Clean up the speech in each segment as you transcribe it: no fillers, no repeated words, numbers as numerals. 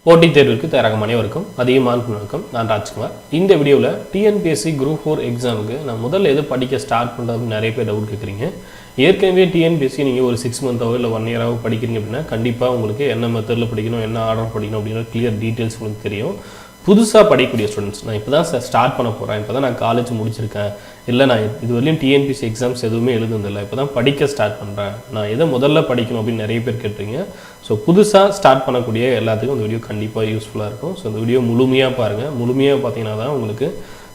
போட்டித் தேர்வுக்கு தயாராகும் அனைவருக்கும் அதிகமான வணக்கம். நான் ராஜ்குமார். இந்த வீடியோவில் TNPSC குரூப் 4 எக்ஸாமுக்கு நான் முதல்ல எது படிக்க ஸ்டார்ட் பண்ணுறது நிறைய பேர் டவுட் கேட்குறீங்க. ஏற்கனவே TNPSC நீங்கள் ஒரு 6 மந்த்தாவோ இல்லை 1 இயராகவோ படிக்கிறீங்க அப்படின்னா கண்டிப்பாக உங்களுக்கு என்ன மெத்தடில் படிக்கணும், என்ன ஆர்டர் படிக்கணும் அப்படிங்கிற கிளியர் டீட்டெயில்ஸ் உங்களுக்கு தெரியும். புதுசாக படிக்கக்கூடிய ஸ்டூடெண்ட்ஸ், நான் இப்போ தான் ஸ்டார்ட் பண்ண போகிறேன், இப்போ தான் நான் காலேஜ் முடிச்சிருக்கேன், இல்லை நான் இதுவரையும் TNPSC எக்ஸாம்ஸ் எதுவுமே எழுதுனதில்லை, இப்போ தான் படிக்க ஸ்டார்ட் பண்ணுறேன், நான் எதை முதல்ல படிக்கணும் அப்படின்னு நிறைய பேர் கேட்டுறீங்க. ஸோ புதுசாக ஸ்டார்ட் பண்ணக்கூடிய எல்லாத்துக்கும் இந்த வீடியோ கண்டிப்பாக யூஸ்ஃபுல்லாக இருக்கும். ஸோ இந்த வீடியோ முழுமையாக பாருங்கள். முழுமையாக பார்த்தீங்கன்னா தான் உங்களுக்கு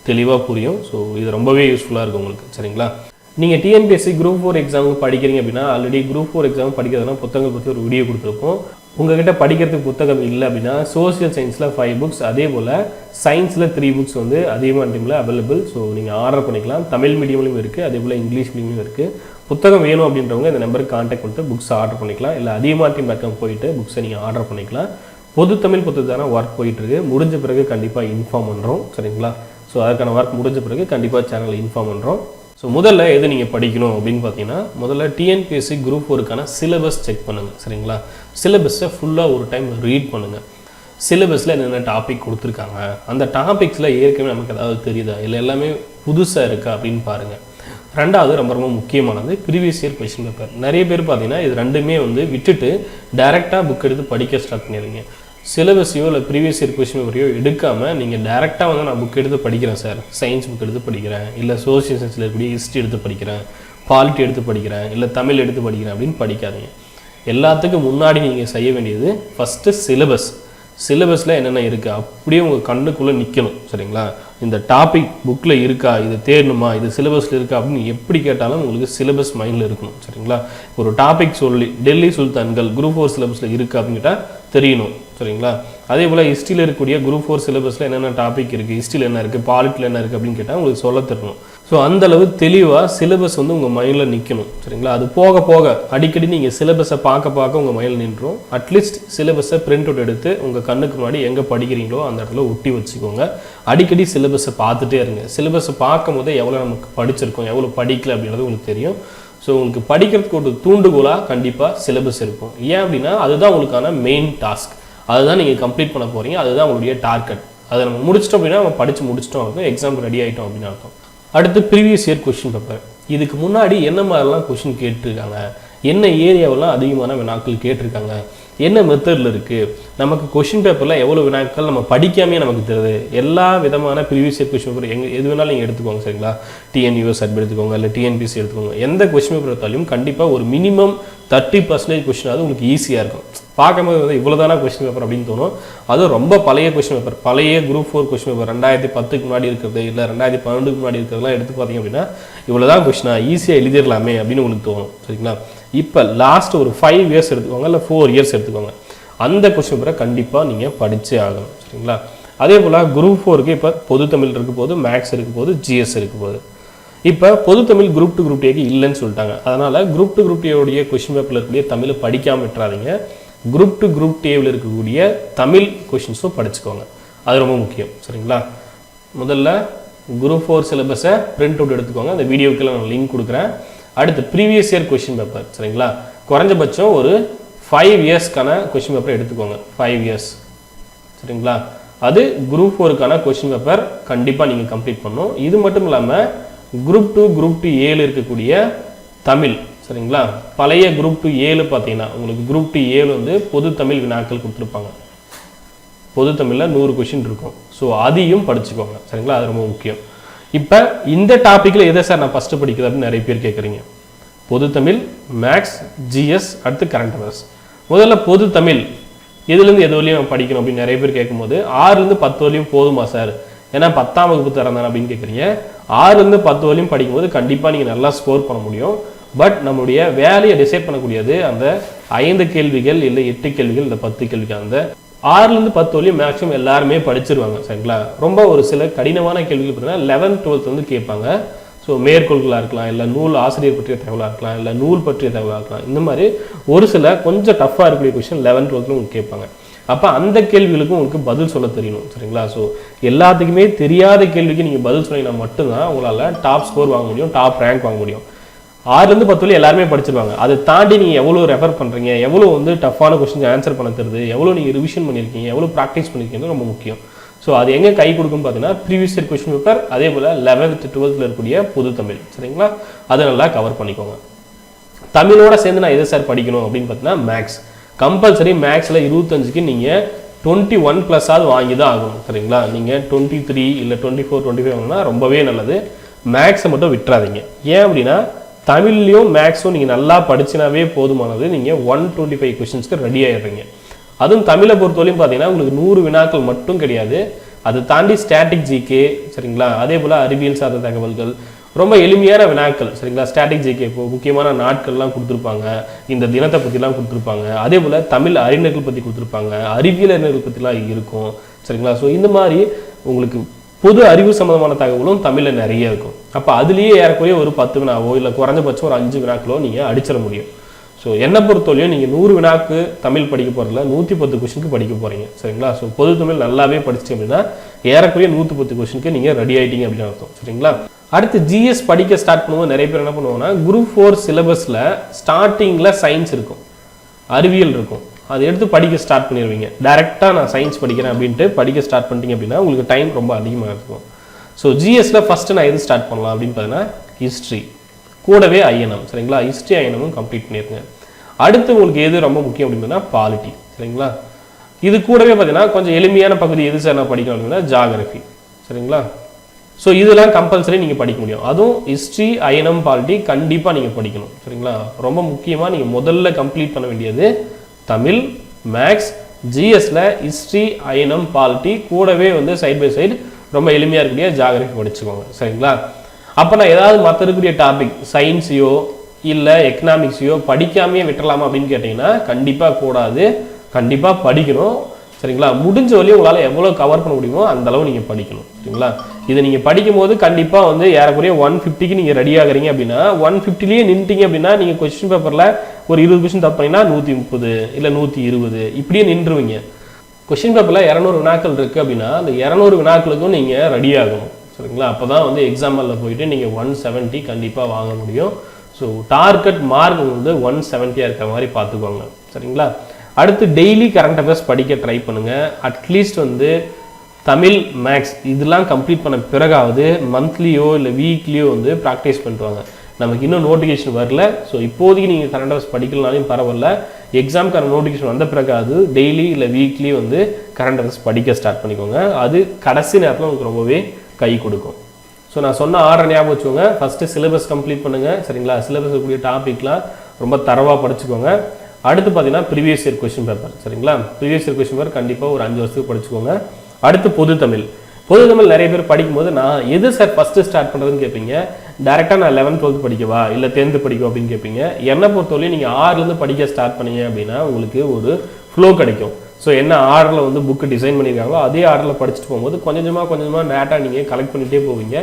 தெளிவாக புரியும். ஸோ இது ரொம்பவே யூஸ்ஃபுல்லாக இருக்கும் உங்களுக்கு. சரிங்களா? நீங்கள் TNPSC குரூப் 4 எக்ஸாமுக்கு படிக்கிறீங்க அப்படின்னா ஆல்ரெடி குரூப் 4 எக்ஸாம் படிக்கிறதுனா புத்தகங்கள் பற்றி ஒரு வீடியோ கொடுத்துருப்போம். உங்கள்கிட்ட படிக்கிறதுக்கு புத்தகம் இல்லை அப்படின்னா சோசியல் சயின்ஸில் 5 புக்ஸ், அதே போல் சயின்ஸில் 3 புக்ஸ் வந்து அதியமான் டீமில் அவைலபிள். ஸோ நீங்கள் ஆர்டர் பண்ணிக்கலாம். தமிழ் மீடியம்லையும் இருக்குது, அதே போல் இங்கிலீஷ் மீடியமும் இருக்குது. புத்தகம் வேணும் அப்படின்றவங்க இந்த நம்பருக்கு கான்டாக்ட் பண்ணிட்டு புக்ஸ் ஆர்டர் பண்ணிக்கலாம். இல்லை அதியமான் டீம் பக்கம் போயிட்டு புக்ஸை நீங்கள் ஆர்டர் பண்ணிக்கலாம். பொது தமிழ் புத்தகத்தான ஒர்க் போயிட்டுருக்கு. முடிஞ்ச பிறகு கண்டிப்பாக இன்ஃபார்ம் பண்ணுறோம். சரிங்களா? ஸோ அதுக்கான ஒர்க் முடிஞ்ச பிறகு கண்டிப்பாக சேனலில் இன்ஃபார்ம் பண்ணுறோம். ஸோ முதல்ல எது நீங்கள் படிக்கணும் அப்படின்னு பார்த்தீங்கன்னா முதல்ல TNPSC குரூப் 4க்கான சிலபஸ் செக் பண்ணுங்கள். சரிங்களா? சிலபஸை ஃபுல்லாக ஒரு டைம் ரீட் பண்ணுங்கள். சிலபஸில் என்னென்ன டாபிக் கொடுத்துருக்காங்க, அந்த டாபிக்ஸில் ஏற்கனவே நமக்கு ஏதாவது தெரியுதா, இல்லை எல்லாமே புதுசாக இருக்கா அப்படின்னு பாருங்கள். ரெண்டாவது ரொம்ப ரொம்ப முக்கியமானது ப்ரீவியஸ் இயர் கொஸ்டின் பேப்பர். நிறைய பேர் பார்த்தீங்கன்னா இது ரெண்டுமே வந்து விட்டுட்டு டைரெக்டாக புக் எடுத்து படிக்க ஸ்டார்ட் பண்ணிடுங்க. சிலபஸையோ இல்லை ப்ரீவியஸ் இயர் கொஸ்டின் பேப்பரையோ எடுக்காமல் நீங்கள் டேரெக்டாக வந்து நான் புக் எடுத்து படிக்கிறேன் சார், சயின்ஸ் புக் எடுத்து படிக்கிறேன், இல்லை சோசியல் சயின்ஸில் இருக்கக்கூடிய ஹிஸ்ட்ரி எடுத்து படிக்கிறேன், பாலிட்டி எடுத்து படிக்கிறேன், இல்லை தமிழ் எடுத்து படிக்கிறேன் அப்படின்னு படிக்காதீங்க. எல்லாத்துக்கும் முன்னாடி நீங்கள் செய்ய வேண்டியது ஃபஸ்ட்டு சிலபஸ். சிலபஸில் என்னென்ன இருக்குது அப்படியே உங்கள் கண்ணுக்குள்ளே நிற்கணும். சரிங்களா? இந்த டாபிக் புக்கில் இருக்கா, இது தேடணுமா, இது சிலபஸில் இருக்கா அப்படின்னு எப்படி கேட்டாலும் உங்களுக்கு சிலபஸ் மைண்டில் இருக்கணும். சரிங்களா? ஒரு டாபிக் சொல்லி டெல்லி சுல்தான்கள் குரூப் 4 சிலபஸில் இருக்குது அப்படின்னு கேட்டால் தெரியணும். சரிங்களா? அதே போல் ஹிஸ்ட்ரியில் இருக்கக்கூடிய குரூப் 4 சிலபஸில் என்னென்ன டாபிக் இருக்குது, ஹிஸ்ட்ரியில் என்ன இருக்குது, பாலிட்டியில் என்ன இருக்குது அப்படின்னு கேட்டால் உங்களுக்கு சொல்ல தரணும். ஸோ அந்தளவு தெளிவாக சிலபஸ் வந்து உங்கள் மைண்டில் நிற்கணும். சரிங்களா? அது போக போக அடிக்கடி நீங்கள் சிலபஸை பார்க்க உங்கள் மைண்டில் நின்றும். அட்லீஸ்ட் சிலபஸை பிரிண்ட் அவுட் எடுத்து உங்கள் கண்ணுக்கு முன்னாடி எங்கே படிக்கிறீங்களோ அந்த இடத்துல ஒட்டி வச்சுக்கோங்க. அடிக்கடி சிலபஸை பார்த்துட்டே இருங்க. சிலபஸை பார்க்கும் போதே எவ்வளோ நமக்கு படிச்சிருக்கோம், எவ்வளோ படிக்கல அப்படின்றது உங்களுக்கு தெரியும். ஸோ உங்களுக்கு படிக்கிறதுக்கு ஒரு தூண்டுகோலாக கண்டிப்பாக சிலபஸ் இருக்கும். ஏன் அப்படின்னா அதுதான் உங்களுக்கான மெயின் டாஸ்க். அதுதான் நீங்கள் கம்ப்ளீட் பண்ண போகிறீங்க. அதுதான் உங்களுடைய டார்கெட். அதை நம்ம முடிச்சிட்டோம் அப்படின்னா நம்ம படித்து முடிச்சிட்டோம் அர்த்தம், எக்ஸாம் ரெடி ஆகிட்டோம் அப்படின்னு அர்த்தம். அடுத்து ப்ரீவியஸ் இயர் கொஸ்டின் பேப்பர். இதுக்கு முன்னாடி என்ன மாதிரிலாம் கொஸ்டின் கேட்டிருக்காங்க, என்ன ஏரியாவெல்லாம் அதிகமான வினாக்கள் கேட்டிருக்காங்க, என்ன மெத்தடில் இருக்குது, நமக்கு கொஷின் பேப்பரில் எவ்வளோ வினாக்கள் நம்ம படிக்காமே நமக்கு தெரியுது. எல்லா விதமான ப்ரீவியஸ் இயர் கொஸ்டின் பேப்பர் எது வேணாலும் நீங்கள் எடுத்துக்கோங்க. சரிங்களா? TNUSRB எடுத்துக்கோங்க, இல்லை TNPSC எடுத்துக்கோங்க. எந்த கொஸ்டின் பேப்பர் எடுத்தாலும் கண்டிப்பாக ஒரு மினிமம் 30% கொஸ்டினாவது உங்களுக்கு ஈஸியாக இருக்கும். பார்க்கும்போது வந்து இவ்வளோதானா கொஸ்டின் பேப்பர் அப்படின்னு தோணும். அதுவும் ரொம்ப பழைய கொஸ்டின் பேப்பர், பழைய குரூப் 4 கொஸ்டின் பேப்பர் 2010க்கு முன்னாடி இருக்கிறது, இல்லை 2012க்கு முன்னாடி இருக்கிறதுலாம் எடுத்து பார்த்தீங்க அப்படின்னா இவ்வளோதான் கொஸ்டினா, ஈஸியாக எழுதிடலாமே அப்படின்னு உங்களுக்கு தோணும். சரிங்களா? இப்போ லாஸ்ட் ஒரு 5 இயர்ஸ் எடுத்துக்கோங்க, இல்லை 4 இயர்ஸ் எடுத்துக்கோங்க. அந்த கொஸ்டின் பேப்பரை கண்டிப்பாக நீங்கள் படித்தே ஆகணும். சரிங்களா? அதே போல் குரூப் 4க்கு இப்போ பொது தமிழ் இருக்க போது, மேக்ஸ் இருக்க போது, GS இருக்க போது. இப்போ பொது தமிழ் குரூப் 2 குரூப் ஏக்கு இல்லைன்னு சொல்லிட்டாங்க. அதனால் குரூப் 2 குரூப் ஏவுடைய கொஸ்டின் பேப்பரில் இருக்கக்கூடிய தமிழை படிக்காமல் விட்டுறாதீங்க. குரூப் 2 குரூப் ஏவில் இருக்கக்கூடிய தமிழ் கொஷின்ஸும் படிச்சுக்கோங்க. அது ரொம்ப முக்கியம். சரிங்களா? முதல்ல குரூப் 4 சிலபஸை பிரிண்ட் அவுட் எடுத்துக்கோங்க. அந்த வீடியோக்கெல்லாம் நான் லிங்க் கொடுக்குறேன். அடுத்து ப்ரீவியஸ் இயர் கொஸ்டின் பேப்பர். சரிங்களா? குறைஞ்சபட்சம் ஒரு 5 இயர்ஸ்க்கான கொஸ்டின் பேப்பரை எடுத்துக்கோங்க. 5 இயர்ஸ். சரிங்களா? அது குரூப் 4க்கான கொஸ்டின் பேப்பர் கண்டிப்பாக நீங்கள் கம்ப்ளீட் பண்ணணும். இது மட்டும் இல்லாமல் குரூப் 2 குரூப் 2 ஏழு இருக்கக்கூடிய தமிழ். சரிங்களா? பழைய குரூப் 2 ஏழு பார்த்தீங்கன்னா உங்களுக்கு குரூப் 2 ஏழு வந்து பொது தமிழ் வினாக்கள் கொடுத்துருப்பாங்க. பொது தமிழில் 100 கொஷின் இருக்கும். ஸோ அதையும் படிச்சுக்கோங்க. சரிங்களா? அது ரொம்ப முக்கியம். இப்போ இந்த டாப்பிக்கில் எதை சார் நான் ஃபஸ்ட்டு படிக்கிறது அப்படின்னு நிறைய பேர் கேட்குறீங்க. பொது தமிழ், மேக்ஸ், GS, அடுத்து கரண்ட் அஃபேர்ஸ். முதல்ல பொது தமிழ் எதுலேருந்து எது வரையும் படிக்கணும் அப்படின்னு நிறைய பேர் கேட்கும்போது 6லேருந்து 10 வரையும் போதுமா சார், ஏன்னா 10ஆம் வகுப்பு தரம் தானே அப்படின்னு கேட்குறீங்க. 6லேருந்து 10 வரையும் படிக்கும்போது கண்டிப்பாக நீங்கள் நல்லா ஸ்கோர் பண்ண முடியும். பட் நம்மளுடைய வேலையை டிசைட் பண்ணக்கூடியது அந்த 5 கேள்விகள், இல்லை 8 கேள்விகள், இல்லை 10 கேள்விகள். அந்த 6லேருந்து 10 வரையும் மேக்ஸிமம் எல்லாருமே படிச்சிருவாங்க. சரிங்களா? ரொம்ப ஒரு சில கடினமான கேள்விகள் பார்த்தீங்கன்னா 11th 12th வந்து கேட்பாங்க. ஸோ மேற்கோள்களாக இருக்கலாம், இல்லை நூல் ஆசிரியர் பற்றிய தகவலாக இருக்கலாம், இல்லை நூல் பற்றிய தகவலாக இருக்கலாம். இந்த மாதிரி ஒரு சில கொஞ்சம் டஃப்பாக இருக்கக்கூடிய கொஸ்டின் 11th 12th உங்களுக்கு கேட்பாங்க. அப்போ அந்த கேள்விகளுக்கும் உங்களுக்கு பதில் சொல்ல தெரியணும். சரிங்களா? ஸோ எல்லாத்துக்குமே தெரியாத கேள்விக்கு நீங்கள் பதில் சொன்னீங்கன்னா மட்டும்தான் உங்களால் டாப் ஸ்கோர் வாங்க முடியும், டாப் ரேங்க் வாங்க முடியும். 6லேருந்து 10 வரை எல்லாருமே படிச்சிருவாங்க. அதை தாண்டி நீங்கள் எவ்வளோ ரெஃபர் பண்ணுறீங்க, எவ்வளோ வந்து டஃப்பான கொஸ்டின் ஆன்சர் பண்ண தருது, எவ்வளோ நீங்கள் ரிவிஷன் பண்ணியிருக்கீங்க, எவ்வளோ ப்ராக்டிஸ் பண்ணியிருக்கீங்க ரொம்ப முக்கியம். ஸோ அது எங்கே கை கொடுக்குன்னு பார்த்தீங்கன்னா ப்ரீவியஸ் இயர் கொஸ்டின் பேப்பர், அதே போல் 11th 12th இருக்கக்கூடிய பொது தமிழ். சரிங்களா, அதை நல்லா கவர் பண்ணிக்கோங்க. தமிழோட சேர்ந்து நான் எது சார் படிக்கணும் அப்படின்னு பார்த்தீங்கன்னா மேக்ஸ். கம்பல்சரி மேக்ஸில் 25க்கு நீங்கள் 21+ வாங்கி தான் ஆகணும். சரிங்களா, நீங்கள் 23 இல்லை 24 25 வாங்கினா ரொம்பவே நல்லது. மேக்ஸை மட்டும் விட்டுறாதீங்க. ஏன் அப்படின்னா தமிழ்லையும் மேக்ஸும் நீங்கள் நல்லா படிச்சினாவே போதுமானது. நீங்கள் 125 கொஸ்டின்ஸ்க்கு ரெடி ஆகிடுறீங்க. அதுவும் தமிழை பொறுத்தவரையும் பார்த்தீங்கன்னா உங்களுக்கு 100 வினாக்கள் மட்டும் கிடையாது, அதை தாண்டி ஸ்டாட்டிக் ஜிகே. சரிங்களா, அதே போல் அறிவியல் சார்ந்த தகவல்கள், ரொம்ப எளிமையான வினாக்கள். சரிங்களா, ஸ்டாட்டிக் ஜிகே இப்போ முக்கியமான நாட்கள்லாம் கொடுத்துருப்பாங்க, இந்த தினத்தை பற்றிலாம் கொடுத்துருப்பாங்க, அதே போல் தமிழ் அறிஞர்கள் பற்றி கொடுத்துருப்பாங்க, அறிவியல் அறிஞர்கள் பற்றிலாம் இருக்கும். சரிங்களா, ஸோ இந்த மாதிரி உங்களுக்கு பொது அறிவு சம்மந்தமான தகவலும் தமிழில் நிறைய இருக்கும். அப்போ அதுலேயே ஏறக்குறைய ஒரு 10 வினாவோ இல்லை குறைஞ்சபட்சம் ஒரு 5 வினாக்களோ நீங்கள் அடிச்சிட முடியும். ஸோ என்னை பொறுத்தவரையும் நீங்கள் 100 வினாக்கு தமிழ் படிக்க போகிறதில்ல, 110 கொஸ்டினுக்கு படிக்க போகிறீங்க. சரிங்களா, ஸோ பொது தமிழ் நல்லாவே படிச்சிங்க அப்படின்னா ஏறக்குறைய 110 கொஸ்டினுக்கு நீங்கள் ரெடி ஆகிட்டீங்க அப்படின்னு அர்த்தம். சரிங்களா, அடுத்து ஜிஎஸ் படிக்க ஸ்டார்ட் பண்ணும்போது நிறைய பேர் என்ன பண்ணுவாங்கன்னா குரூப் 4 சிலபஸில் ஸ்டார்டிங்கில் சயின்ஸ் இருக்கும், அறிவியல் இருக்கும், அதை எடுத்து படிக்க ஸ்டார்ட் பண்ணிடுவீங்க. டேரெக்டாக நான் சயின்ஸ் படிக்கிறேன் அப்படின்ட்டு படிக்க ஸ்டார்ட் பண்ணிட்டீங்க அப்படின்னா உங்களுக்கு டைம் ரொம்ப அதிகமாக இருக்கும். ஸோ ஜிஎஸ்ல ஃபஸ்ட்டு நான் எது ஸ்டார்ட் பண்ணலாம் அப்படின்னு பார்த்தீங்கன்னா ஹிஸ்ட்ரி, கூடவே ஐஎன்எம். சரிங்களா, ஹிஸ்ட்ரி ஐஎன்எம்மும் கம்ப்ளீட் பண்ணிடுங்க. அடுத்து உங்களுக்கு எது ரொம்ப முக்கியம் அப்படின்னா பாலிட்டி. சரிங்களா, இது கூடவே பார்த்தீங்கன்னா கொஞ்சம் எளிமையான பகுதி எது சார் நான் படிக்கணும் அப்படின்னா ஜாகிரஃபி. சரிங்களா, ஸோ இதெல்லாம் கம்பல்சரி நீங்கள் படிக்க முடியும். அதுவும் ஹிஸ்ட்ரி ஐஎன்எம் பாலிட்டி கண்டிப்பாக நீங்கள் படிக்கணும். சரிங்களா, ரொம்ப முக்கியமாக நீங்கள் முதல்ல கம்ப்ளீட் பண்ண வேண்டியது தமிழ், மேக்ஸ், ஜிஎஸ்ல ஹிஸ்ட்ரி ஐஎன்எம் பாலிட்டி, கூடவே வந்து சைட் பை சைடு ரொம்ப எளிமையாக இருக்கக்கூடிய ஜாகிரஃபி படிச்சுக்கோங்க. சரிங்களா, அப்போ நான் ஏதாவது மற்ற இருக்கக்கூடிய டாபிக் சயின்ஸையோ இல்லை எக்கனாமிக்ஸையோ படிக்காமையே விட்டுறலாமா அப்படின்னு கேட்டிங்கன்னா கண்டிப்பாக கூடாது, கண்டிப்பாக படிக்கணும். சரிங்களா, முடிஞ்ச வரையும் உங்களால் எவ்வளோ கவர் பண்ண முடியுமோ அந்த அளவு நீங்கள் படிக்கணும். சரிங்களா, இதை நீங்கள் படிக்கும் போது கண்டிப்பாக வந்து ஏறக்குறைய 150க்கு நீங்கள் ரெடி ஆகிறீங்க அப்படின்னா 150லேயே நின்றுட்டீங்க அப்படின்னா நீங்கள் கொஸ்டின் பேப்பரில் ஒரு 20 கொஸ்டின் தப்பு பண்ணிங்கன்னா 130 இல்லை 120 இப்படியே நின்றுவீங்க. கொஸ்டின் பேப்பரில் 200 வினாக்கள் இருக்குது அப்படின்னா அந்த 200 வினாக்களுக்கும் நீங்கள் ரெடி ஆகணும். சரிங்களா, அப்போ தான் வந்து எக்ஸாம்பிளில் போயிட்டு நீங்கள் 170 கண்டிப்பாக வாங்க முடியும். ஸோ டார்கெட் மார்க் வந்து 170 இருக்கிற மாதிரி பார்த்துக்கோங்க. சரிங்களா, அடுத்து டெய்லி கரண்ட் அஃபேர்ஸ் படிக்க ட்ரை பண்ணுங்கள். அட்லீஸ்ட் வந்து தமிழ், மேக்ஸ் இதெல்லாம் கம்ப்ளீட் பண்ண பிறகாவது மந்த்லியோ இல்லை வீக்லியோ வந்து ப்ராக்டிஸ் பண்ணிட்டுவாங்க. நமக்கு இன்னும் நோட்டிஃபிகேஷன் வரல. ஸோ இப்போதைக்கு நீங்கள் கரண்ட் அஃபேர்ஸ் படிக்கலனாலும் பரவாயில்ல, எக்ஸாமுக்கான நோட்டிஃபிகேஷன் வந்த பிறகாவது டெய்லி இல்லை வீக்லி வந்து கரண்ட் அஃபேர்ஸ் படிக்க ஸ்டார்ட் பண்ணிக்கோங்க. அது கடைசி நேரத்தில் உங்களுக்கு ரொம்பவே கை கொடுக்கும். ஸோ நான் சொன்ன ஆர்டர் ஞாபகம் வச்சுக்கோங்க. ஃபஸ்ட்டு சிலபஸ் கம்ப்ளீட் பண்ணுங்கள். சரிங்களா, சிலபஸ் இருக்கக்கூடிய டாபிக்லாம் ரொம்ப தரவாக படிச்சுக்கோங்க. அடுத்து பார்த்தீங்கன்னா ப்ரீவியஸ் இயர் கொஸ்டின் பேப்பர். சரிங்களா, ப்ரீவியஸ் இயர் கொஸ்டின் பேப்பர் கண்டிப்பாக ஒரு 5 வருஷத்துக்கு படிச்சுக்கோங்க. அடுத்து பொது தமிழ். பொது தமிழ் நிறைய பேர் படிக்கும்போது நான் எது சார் ஃபஸ்ட்டு ஸ்டார்ட் பண்ணுறதுன்னு கேட்பீங்க. டேரெக்டாக நான் 11th 12th படிக்கவா இல்லை 10th படிக்கவா அப்படின்னு கேட்பீங்க. என்னை பொறுத்தவரையும் நீங்கள் 6லேருந்து படிக்க ஸ்டார்ட் பண்ணீங்க அப்படின்னா உங்களுக்கு ஒரு ஃப்ளோ கிடைக்கும். ஸோ என்ன ஆர்டரில் வந்து புக்கு டிசைன் பண்ணியிருக்காங்களோ அதே ஆர்டரில் படிச்சுட்டு போகும்போது கொஞ்சமாக டேட்டா நீங்கள் கலெக்ட் பண்ணிகிட்டே போவீங்க.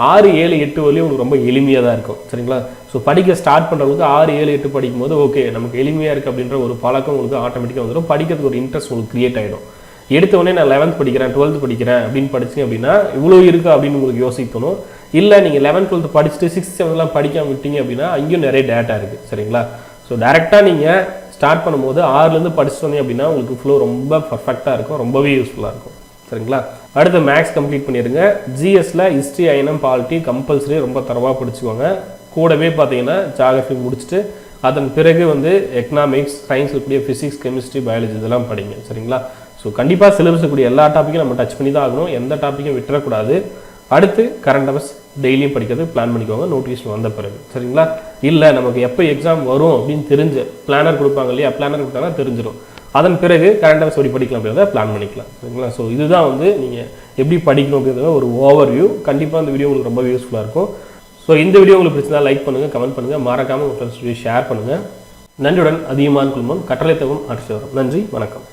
6, 7, 8 வரையும் உங்களுக்கு ரொம்ப எளிமையாக தான் இருக்கும். சரிங்களா, ஸோ படிக்க ஸ்டார்ட் பண்ணுறவங்களுக்கு 6, 7, 8 படிக்கும்போது ஓகே நமக்கு எளிமையாக இருக்குது அப்படின்ற ஒரு பழக்கம் உங்களுக்கு ஆட்டோமேட்டிக்காக வந்துடும். படிக்கிறதுக்கு ஒரு இன்ட்ரெஸ்ட் உங்களுக்கு கிரியேட் ஆகிடும். எடுத்தவொடனே நான் 11th படிக்கிறேன் 12th படிக்கிறேன் அப்படின்னு படிச்சிங்க அப்படின்னா இவ்வளோ இருக்குது அப்படின்னு உங்களுக்கு யோசிக்கணும். இல்லை நீங்கள் 11th 12th படிச்சுட்டு 6th 7th படிக்காமல் விட்டீங்க அப்படின்னா அங்கேயும் நிறைய டேட்டா இருக்குது. சரிங்களா, ஸோ டேரெக்டாக நீங்கள் ஸ்டார்ட் பண்ணும்போது 6லேருந்து படிச்சுட்டு வந்தீங்க அப்படின்னா உங்களுக்கு ஃப்ளோ ரொம்ப பர்ஃபெக்டாக இருக்கும், ரொம்பவே யூஸ்ஃபுல்லாக இருக்கும். சரிங்களா, அடுத்து மேக்ஸ் கம்ப்ளீட் பண்ணிடுங்க. ஜிஎஸ்ல ஹிஸ்ட்ரி ஐஎன்எம் பாலிட்டி கம்பல்சரி ரொம்ப தரவாக படிச்சுக்கோங்க. கூடவே பார்த்தீங்கன்னா ஜாகிரஃபி முடிச்சுட்டு அதன் பிறகு வந்து எக்கனாமிக்ஸ், சயின்ஸ் இருக்கக்கூடிய ஃபிசிக்ஸ், கெமிஸ்ட்ரி, பயாலஜி இதெல்லாம் படிங்க. சரிங்களா, ஸோ கண்டிப்பாக சிலபஸ் இருக்கக்கூடிய எல்லா டாப்பிக்கும் நம்ம டச் பண்ணி தான் ஆகணும், எந்த டாப்பிக்கும் விட்டுறக்கூடாது. அடுத்து கரண்ட் அஃபேர்ஸ் டெய்லியும் படிக்கிறது பிளான் பண்ணிக்கோங்க நோட்டிஃபிகேஷன் வந்த பிறகு. சரிங்களா, இல்லை நமக்கு எப்போ எக்ஸாம் வரும் அப்படின்னு தெரிஞ்சு பிளானர் கொடுப்பாங்க இல்லையா, பிளானர் கொடுத்தாங்கன்னா தெரிஞ்சிடும். அதன் பிறகு கரண்ட் அஃபேர்ஸ் எப்படி படிக்கலாம் அப்படின்றத பிளான் பண்ணிக்கலாம். சரிங்களா, ஸோ இதுதான் வந்து நீங்கள் எப்படி படிக்கணும் அப்படின்றத ஒரு ஓவர் வியூ. கண்டிப்பாக இந்த வீடியோ உங்களுக்கு ரொம்ப யூஸ்ஃபுல்லாக இருக்கும். ஸோ இந்த வீடியோ உங்களுக்கு பிடிச்சதா லைக் பண்ணுங்கள், கமெண்ட் பண்ணுங்கள், மறக்காமல் உங்கள் ஃப்ரெண்ட்ஸ் ஷேர் பண்ணுங்கள். நன்றியுடன் அதியமான் குழுமம் கட்டளை தகும் ஆட்சி வரும். நன்றி, வணக்கம்.